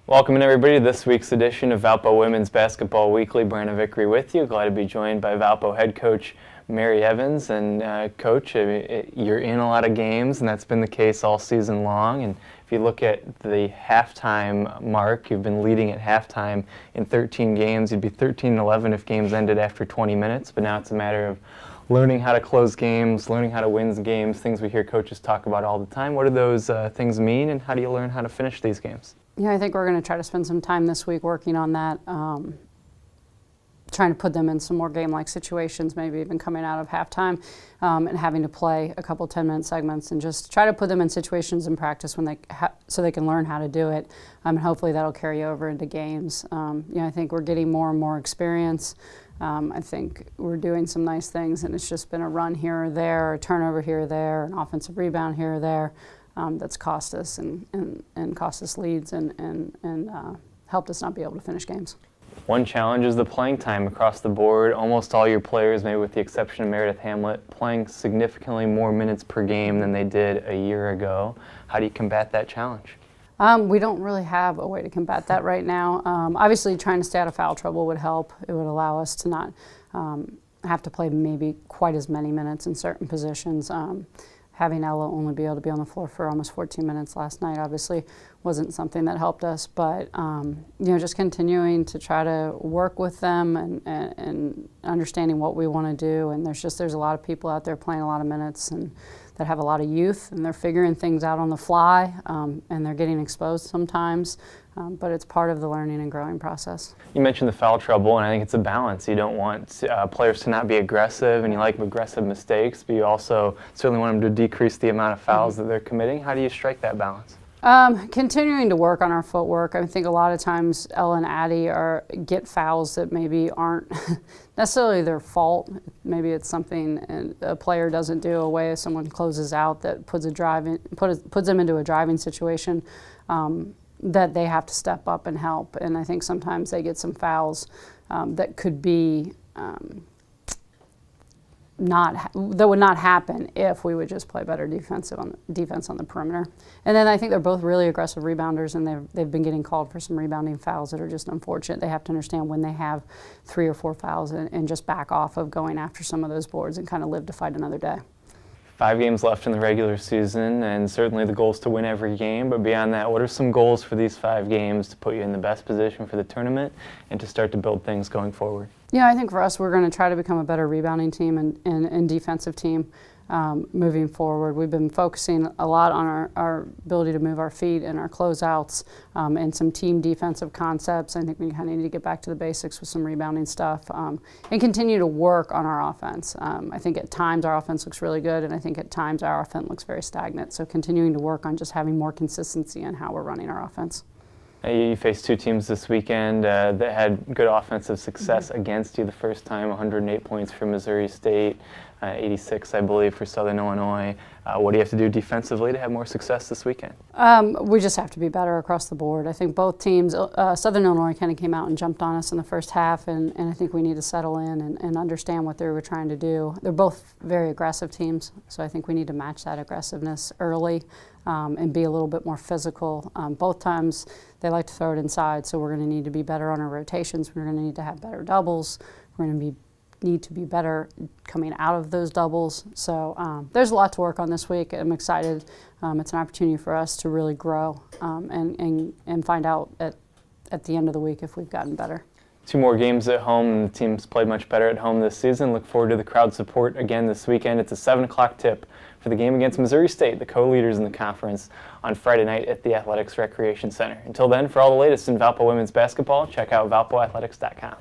Welcome in everybody to this week's edition of Valpo Women's Basketball Weekly. Brandon Vickery with you. Glad to be joined by Valpo head coach Mary Evans. And Coach, you're in a lot of games, and that's been the case all season long. And if you look at the halftime mark, you've been leading at halftime in 13 games. You'd be 13-11 if games ended after 20 minutes. But now it's a matter of learning how to close games, learning how to win games, things we hear coaches talk about all the time. What do those things mean, and how do you learn how to finish these games? Yeah, I think we're going to try to spend some time this week working on that, trying to put them in some more game-like situations, maybe even coming out of halftime and having to play a couple 10-minute segments, and just try to put them in situations in practice when so they can learn how to do it, and hopefully that'll carry over into games. I think we're getting more and more experience. I think we're doing some nice things, and it's just been a run here or there, a turnover here or there, an offensive rebound here or there. That's cost us and cost us leads and helped us not be able to finish games. One challenge is the playing time across the board. Almost all your players, maybe with the exception of Meredith Hamlet, playing significantly more minutes per game than they did a year ago. How do you combat that challenge? We don't really have a way to combat that right now. Obviously, trying to stay out of foul trouble would help. It would allow us to not have to play maybe quite as many minutes in certain positions. Having Ella only be able to be on the floor for almost 14 minutes last night obviously wasn't something that helped us, but just continuing to try to work with them and understanding what we want to do. And there's a lot of people out there playing a lot of minutes and that have a lot of youth, and they're figuring things out on the fly, and they're getting exposed sometimes, but it's part of the learning and growing process. You mentioned the foul trouble, and I think it's a balance. You don't want players to not be aggressive, and you like aggressive mistakes, but you also certainly want them to decrease the amount of fouls that they're committing. How do you strike that balance? Continuing to work on our footwork. I think a lot of times Ella and Addie get fouls that maybe aren't necessarily their fault. Maybe it's something a player doesn't do, a way someone closes out that puts them into a driving situation that they have to step up and help. And I think sometimes they get some fouls that could be that would not happen if we would just play better defense on the perimeter. And then I think they're both really aggressive rebounders, and they've been getting called for some rebounding fouls that are just unfortunate. They have to understand when they have 3 or 4 fouls and just back off of going after some of those boards and kind of live to fight another day. 5 games left in the regular season, and certainly the goal is to win every game. But beyond that, what are some goals for these 5 games to put you in the best position for the tournament and to start to build things going forward? Yeah, I think for us, we're going to try to become a better rebounding team and defensive team moving forward. We've been focusing a lot on our ability to move our feet and our closeouts and some team defensive concepts. I think we kind of need to get back to the basics with some rebounding stuff and continue to work on our offense. I think at times our offense looks really good, and I think at times our offense looks very stagnant. So continuing to work on just having more consistency in how we're running our offense. You faced 2 teams this weekend that had good offensive success against you the first time, 108 points for Missouri State, 86, I believe, for Southern Illinois. What do you have to do defensively to have more success this weekend? We just have to be better across the board. I think both teams, Southern Illinois kind of came out and jumped on us in the first half, and I think we need to settle in and understand what they were trying to do. They're both very aggressive teams, so I think we need to match that aggressiveness early and be a little bit more physical. Both times they like to throw it inside, so we're going to need to be better on our rotations. We're going to need to have better doubles. We're going to need to be better coming out of those doubles. So there's a lot to work on this week. I'm excited. It's an opportunity for us to really grow and find out at the end of the week if we've gotten better. 2 more games at home, and the team's played much better at home this season. Look forward to the crowd support again this weekend. It's a 7 o'clock tip for the game against Missouri State, the co-leaders in the conference, on Friday night at the Athletics Recreation Center. Until then, for all the latest in Valpo women's basketball, check out valpoathletics.com.